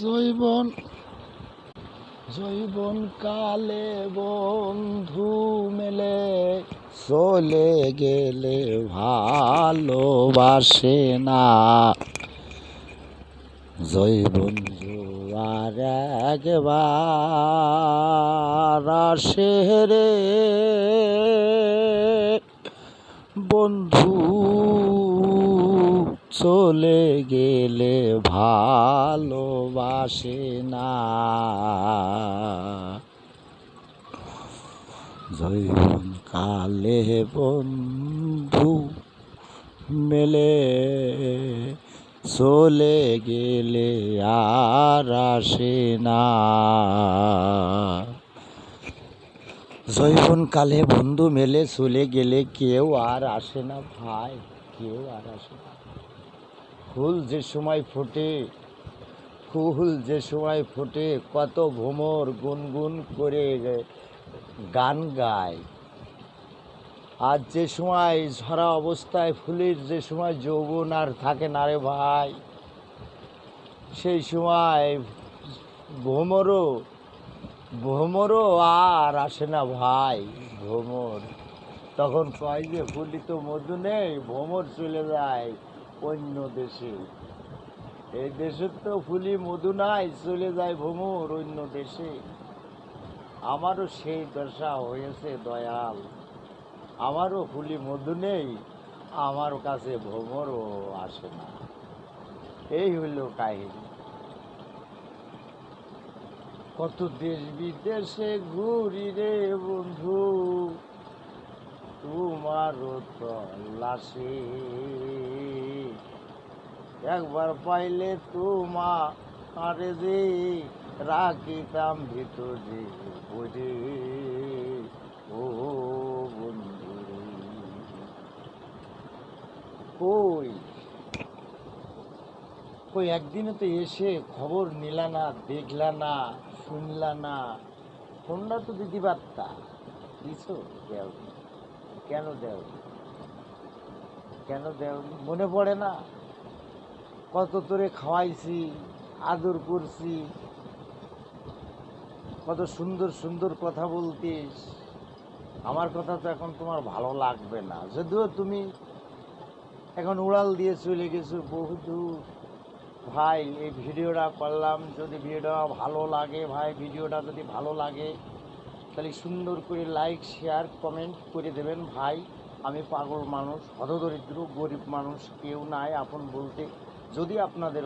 জৈবন জৈবন কালে বন্ধু মেলে চলে গেলে ভালোবাসে না। জৈবন জোয়ার একবার আসে রে বন্ধু, চলে গেলে ভালোবাসে না। জৈবন কালে বন্ধু মেলে চলে গেলে আর আসে না। জৈবন কালে বন্ধু মেলে চলে গেলে কেউ আর আসে না ভাই, কেউ আর আসে না। ফুল যে সময় ফোটে, ফুল যে সময় ফোটে কত ভ্রমর গুনগুন করে গান গায়। আর যে সময় ঝরা অবস্থায় ফুলের যে সময় যৌবন আর থাকে না রে ভাই, সেই সময় ভ্রমরও আর আসে না ভাই। ভ্রমর তখন কয় যে ফুলি তো মধু নেই, ভ্রমর চলে যায় অন্য দেশে। এই দেশের তো ফুলি মধু নাই, চলে যায় ভ্রমর অন্য দেশে। আমারও সেই দশা হয়েছে দয়াল, আমারও ফুলি মধু নেই, আমার কাছে ভ্রমরও আসে না। এই হইল কাহিনী। কত দেশ বিদেশে ঘুরি রে বন্ধু, তোমারও তল্লাশি। একবার পাইলে তোমারে যে রাখিতাম ভিতরে ভরে। ও বন্ধু কই কই একদিনে তো এসে খবর নিলা না, দেখলা না, শুনলা না। ফোনটা তো দিতে পারতা, দিছো দেও। কেন দেও, কেন দেও? মনে পড়ে না কত তোরে খাওয়াইছি, আদর করছি, কত সুন্দর সুন্দর কথা বলতিস। আমার কথা তো এখন তোমার ভালো লাগবে না, যদিও তুমি এখন উড়াল দিয়ে চলে গেছো বহুদূর। ভাই এই ভিডিওটা করলাম, যদি ভিডিওটা ভালো লাগে ভাই, ভিডিওটা যদি ভালো লাগে তাহলে সুন্দর করে লাইক শেয়ার কমেন্ট করে দেবেন ভাই। আমি পাগল মানুষ, হতদরিদ্র গরিব মানুষ, কেউ নাই আপন বলতে। যদি আপনাদের